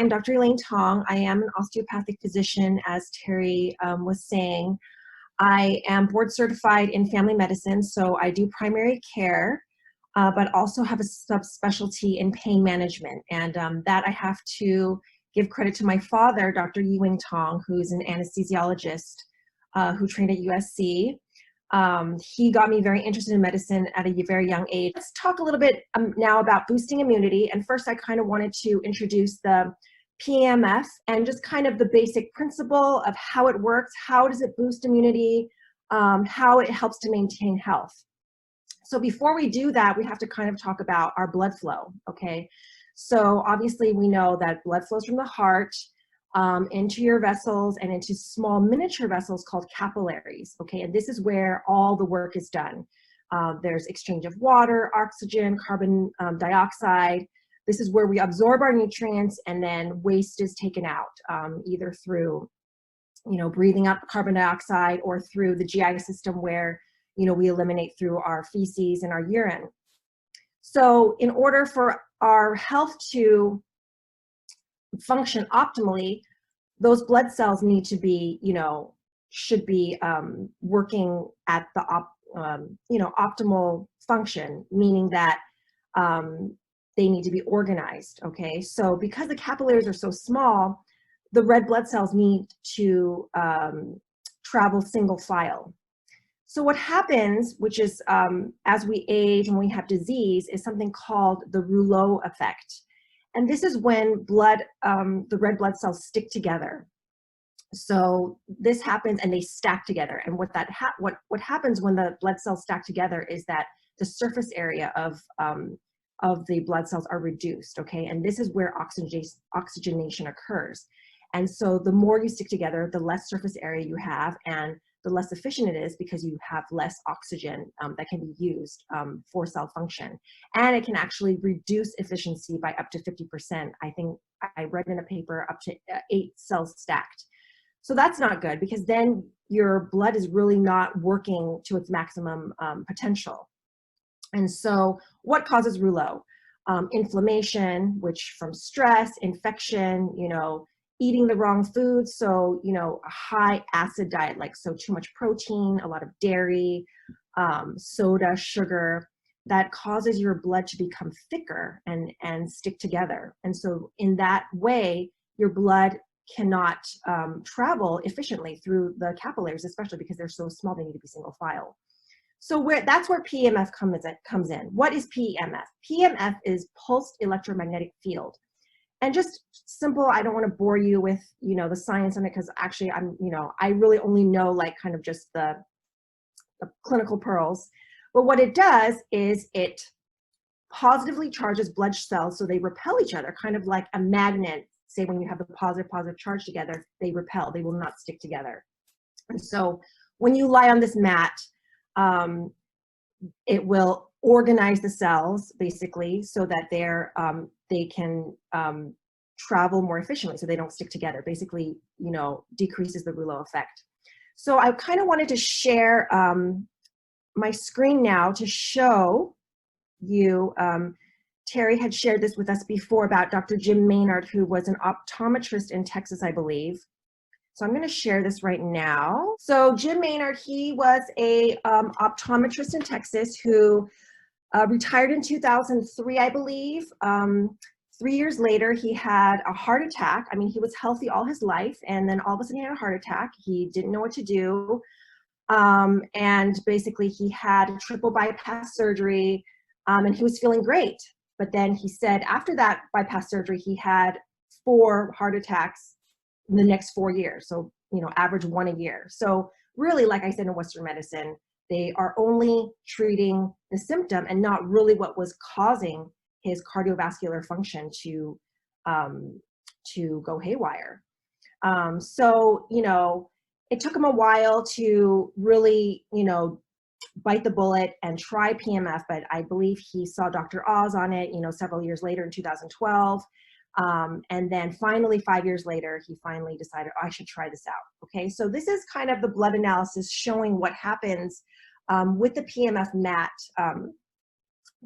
I'm Dr. Elaine Tong. I am an osteopathic physician, as Terry was saying. I am board certified in family medicine, so I do primary care, but also have a subspecialty in pain management. And that I have to give credit to my father, Dr. Ewing Tong, who's an anesthesiologist who trained at USC. He got me very interested in medicine at a very young age. Let's talk a little bit now about boosting immunity. And first, I kind of wanted to introduce the PEMF and just kind of the basic principle of how it works, how does it boost immunity, how it helps to maintain health. So before we do that, we have to kind of talk about our blood flow, okay? So obviously we know that blood flows from the heart into your vessels and into small miniature vessels called capillaries, okay? And this is where all the work is done. There's exchange of water, oxygen, carbon dioxide. This is where we absorb our nutrients, and then waste is taken out, either through, breathing up carbon dioxide or through the GI system where, we eliminate through our feces and our urine. So in order for our health to function optimally, those blood cells need to be, should be working at the optimal function, meaning that they need to be organized, okay? So because the capillaries are so small, the red blood cells need to travel single file. So what happens, which is as we age and we have disease, is something called the rouleau effect. And this is when the red blood cells stick together. So this happens and they stack together. And what happens when the blood cells stack together is that the surface area of the blood cells are reduced, okay? And this is where oxygenation occurs. And so the more you stick together, the less surface area you have, and the less efficient it is because you have less oxygen that can be used for cell function. And it can actually reduce efficiency by up to 50%. I think I read in a paper up to 8 cells stacked. So that's not good, because then your blood is really not working to its maximum potential. And so what causes rouleau? Inflammation, which from stress, infection, eating the wrong foods. So, a high acid diet, like so too much protein, a lot of dairy, soda, sugar, that causes your blood to become thicker and stick together. And so in that way, your blood cannot travel efficiently through the capillaries, especially because they're so small, they need to be single file. So that's where PEMF comes in. What is PEMF? PEMF is pulsed electromagnetic field. And just simple, I don't want to bore you with, the science on it, because actually I really only know like kind of just the clinical pearls. But what it does is it positively charges blood cells so they repel each other, kind of like a magnet. Say when you have the positive charge together, they repel, they will not stick together. And so when you lie on this mat, it will organize the cells basically so that they can travel more efficiently, so they don't stick together. Basically, decreases the rouleau effect. So I kind of wanted to share my screen now to show you. Terry had shared this with us before about Dr. Jim Maynard, who was an optometrist in Texas, I believe. So I'm going to share this right now. So Jim Maynard, he was a optometrist in Texas who retired in 2003, I believe. 3 years later, he had a heart attack. I mean, he was healthy all his life, and then all of a sudden he had a heart attack. He didn't know what to do. And basically he had a triple bypass surgery, and he was feeling great. But then he said after that bypass surgery, he had 4 heart attacks in the next 4 years. So, average 1 a year. So really, like I said, in Western medicine, they are only treating the symptom and not really what was causing his cardiovascular function to go haywire. So, it took him a while to really, bite the bullet and try PEMF, but I believe he saw Dr. Oz on it, several years later in 2012. And then finally, 5 years later, he finally decided, I should try this out. Okay, so this is kind of the blood analysis showing what happens with the PEMF mat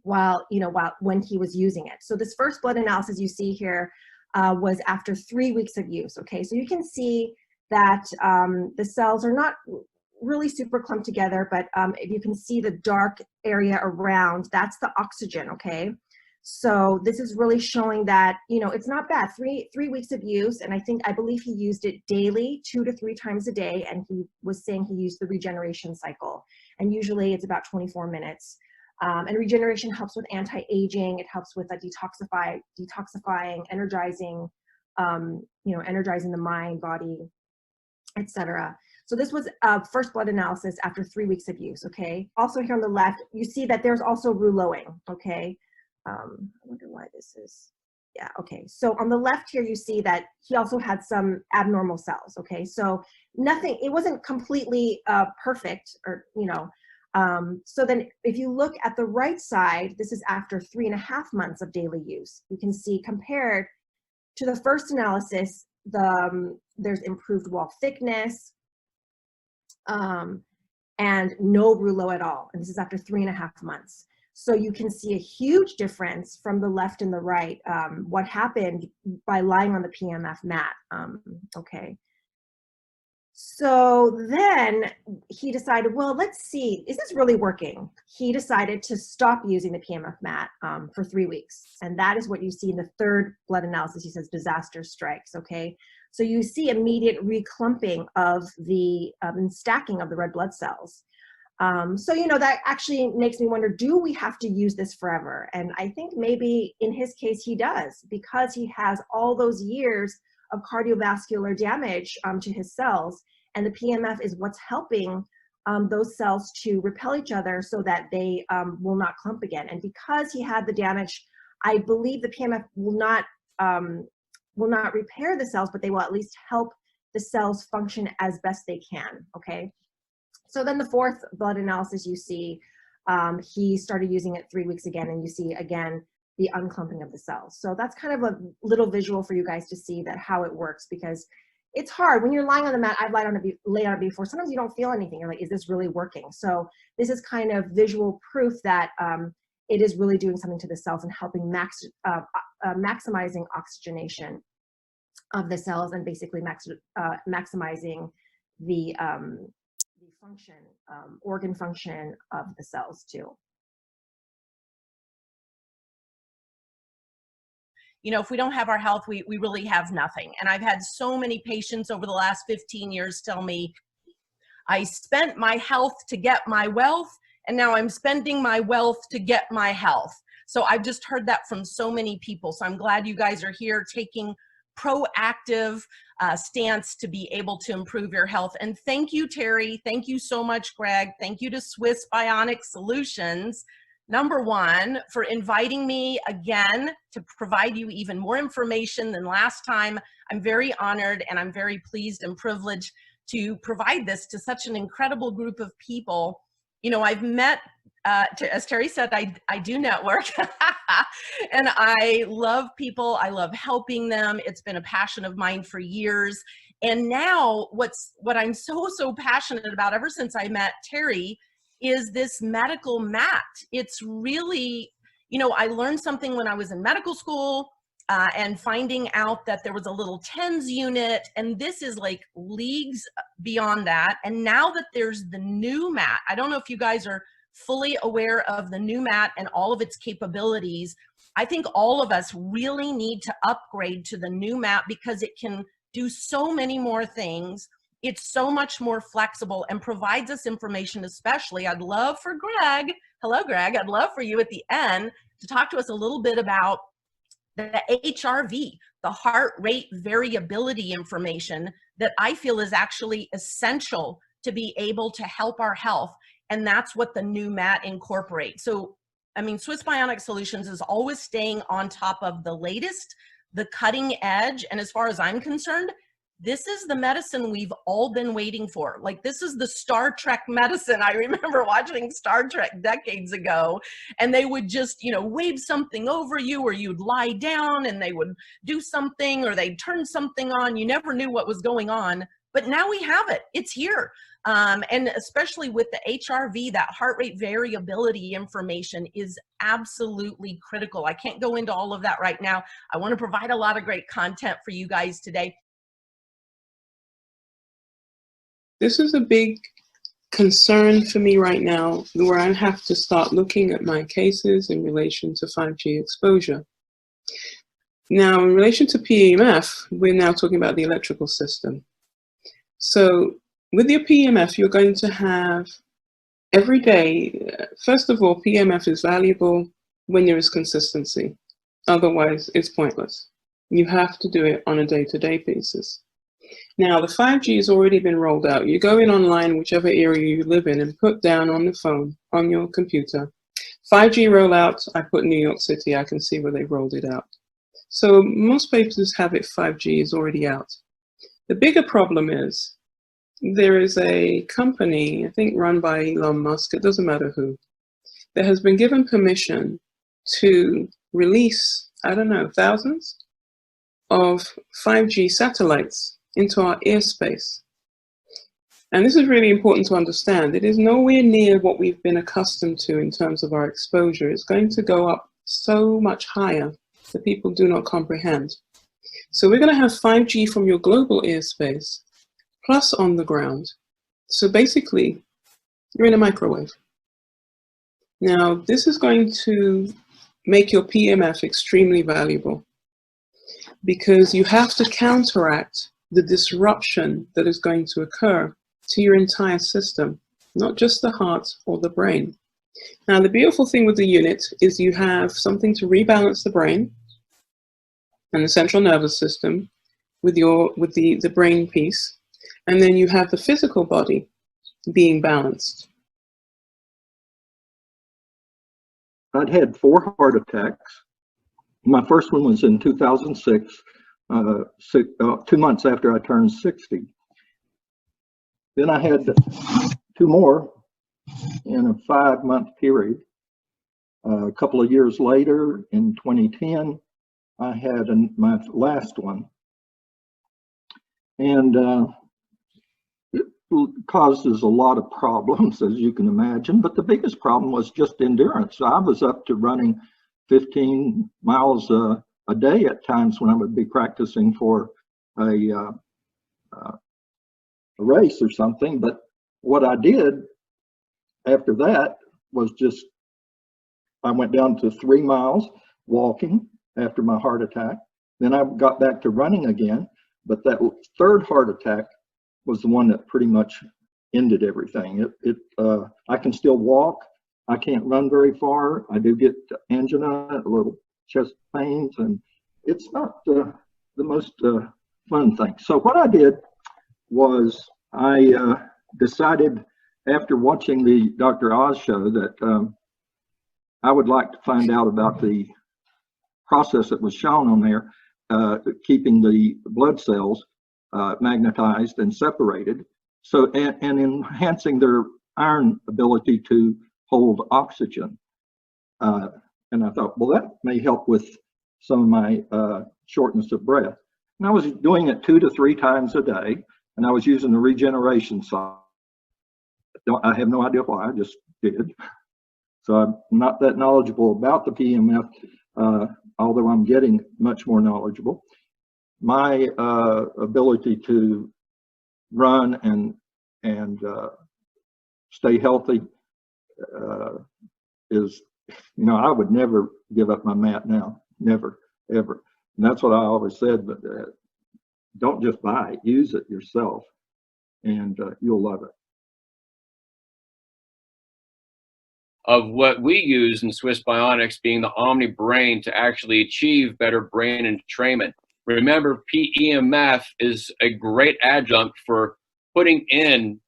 when he was using it. So this first blood analysis you see here, was after 3 weeks of use, okay? So you can see that the cells are not really super clumped together, but if you can see the dark area around, that's the oxygen, okay? So this is really showing that, you know, it's not bad. Three weeks of use, and I believe he used it daily, 2 to 3 times a day, and he was saying he used the regeneration cycle, and usually it's about 24 minutes. And regeneration helps with anti-aging. It helps with detoxifying, energizing, you know, energizing the mind, body, etc. So this was first blood analysis after 3 weeks of use, okay? Also here on the left, you see that there's also rouleauing, okay? I wonder why this is, yeah, okay. So on the left here, you see that he also had some abnormal cells, okay? So nothing, it wasn't completely perfect, or, you know, so then if you look at the right side, this is after 3.5 months of daily use. You can see compared to the first analysis, there's improved wall thickness, and no rouleau at all. And this is after 3.5 months. So you can see a huge difference from the left and the right, what happened by lying on the PEMF mat, okay. So then he decided, well, let's see, is this really working? He decided to stop using the PEMF mat for 3 weeks. And that is what you see in the third blood analysis. He says disaster strikes, okay? So you see immediate reclumping of the and stacking of the red blood cells. So, you know, that actually makes me wonder, do we have to use this forever? And I think maybe in his case he does, because he has all those years of cardiovascular damage to his cells, and the PEMF is what's helping those cells to repel each other so that they will not clump again. And because he had the damage, I believe the PEMF will not repair the cells, but they will at least help the cells function as best they can, okay? So then the fourth blood analysis, you see, he started using it 3 weeks again, and you see again the unclumping of the cells. So that's kind of a little visual for you guys to see that how it works, because it's hard when you're lying on the mat. I've laid on it before. Sometimes you don't feel anything. You're like, is this really working? So this is kind of visual proof that it is really doing something to the cells and helping maximizing oxygenation of the cells, and basically maximizing the function, organ function of the cells too. You know, if we don't have our health, we really have nothing. And I've had so many patients over the last 15 years tell me, I spent my health to get my wealth, and now I'm spending my wealth to get my health. So I've just heard that from so many people. So I'm glad you guys are here taking proactive stance to be able to improve your health. And thank you, Terry. Thank you so much, Greg. Thank you to Swiss Bionic Solutions, #1, for inviting me again to provide you even more information than last time. I'm very honored, and I'm very pleased and privileged to provide this to such an incredible group of people. You know, I've met, as Terry said, I do network, and I love people. I love helping them. It's been a passion of mine for years. And now what I'm so passionate about ever since I met Terry is this medical mat. It's really, you know, I learned something when I was in medical school, and finding out that there was a little TENS unit, and this is like leagues beyond that. And now that there's the new mat, I don't know if you guys are fully aware of the new mat and all of its capabilities. I think all of us really need to upgrade to the new mat because it can do so many more things. It's so much more flexible and provides us information. Especially, I'd love for Greg, hello Greg, I'd love for you at the end to talk to us a little bit about the HRV, the heart rate variability information that I feel is actually essential to be able to help our health. And that's what the new mat incorporates. So, I mean, Swiss Bionic Solutions is always staying on top of the latest, the cutting edge. And as far as I'm concerned, this is the medicine we've all been waiting for. Like, this is the Star Trek medicine. I remember watching Star Trek decades ago, and they would just, you know, wave something over you, or you'd lie down and they would do something, or they'd turn something on. You never knew what was going on. but now we have it. It's here. And especially with the HRV, that heart rate variability information is absolutely critical. I can't go into all of that right now. I want to provide a lot of great content for you guys today. This is a big concern for me right now, where I have to start looking at my cases in relation to 5G exposure. Now, in relation to PEMF, we're now talking about the electrical system. So with your PEMF, you're going to have every day, first of all, PEMF is valuable when there is consistency. Otherwise, it's pointless. You have to do it on a day-to-day basis. Now, the 5G has already been rolled out. You go in online, whichever area you live in, and put down on the phone, on your computer, 5G rollout. I put New York City, I can see where they've rolled it out. So most places have it, 5G is already out. The bigger problem is, there is a company, I think run by Elon Musk, it doesn't matter who, that has been given permission to release, I don't know, thousands of 5G satellites into our airspace. And this is really important to understand. It is nowhere near what we've been accustomed to in terms of our exposure. It's going to go up so much higher that people do not comprehend. So we're going to have 5G from your global airspace plus on the ground. So basically, you're in a microwave. Now, this is going to make your PEMF extremely valuable, because you have to counteract the disruption that is going to occur to your entire system, not just the heart or the brain. Now, the beautiful thing with the unit is you have something to rebalance the brain and the central nervous system with the brain piece, and then you have the physical body being balanced. I'd had 4 heart attacks. My first one was in 2006, 2 months after I turned 60. Then I had 2 more in a 5-month period. A couple of years later, in 2010, I had my last one. And it causes a lot of problems, as you can imagine, but the biggest problem was just endurance. I was up to running 15 miles a day at times when I would be practicing for a race or something. But what I did after that was just, I went down to 3 miles walking after my heart attack. Then I got back to running again, but that 3rd heart attack was the one that pretty much ended everything. I can still walk. I can't run very far. I do get angina, a little chest pains, and it's not the most fun thing. So what I did was I decided, after watching the Dr. Oz show, that I would like to find out about the process that was shown on there, keeping the blood cells magnetized and separated, so and enhancing their iron ability to hold oxygen. And I thought, well, that may help with some of my shortness of breath. And I was doing it 2 to 3 times a day, and I was using the regeneration side. I have no idea why, I just did. So I'm not that knowledgeable about the PEMF, although I'm getting much more knowledgeable. My ability to run and stay healthy is, I would never give up my mat now, never, ever. And that's what I always said, but don't just buy it, use it yourself, and you'll love it. Of what we use in Swiss Bionics being the Omni Brain to actually achieve better brain entrainment. Remember, PEMF is a great adjunct for putting in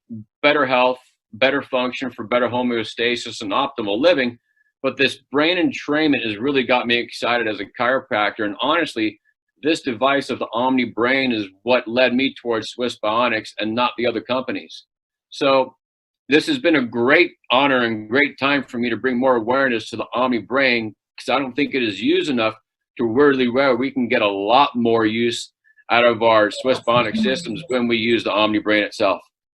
better health, better function, for better homeostasis and optimal living. But this brain entrainment has really got me excited as a chiropractor. And honestly, this device of the Omni Brain is what led me towards Swiss Bionics and not the other companies. So this has been a great honor and great time for me to bring more awareness to the Omni Brain, because I don't think it is used enough to really where we can get a lot more use out of our Swiss Bionic systems when we use the OmniBrain itself.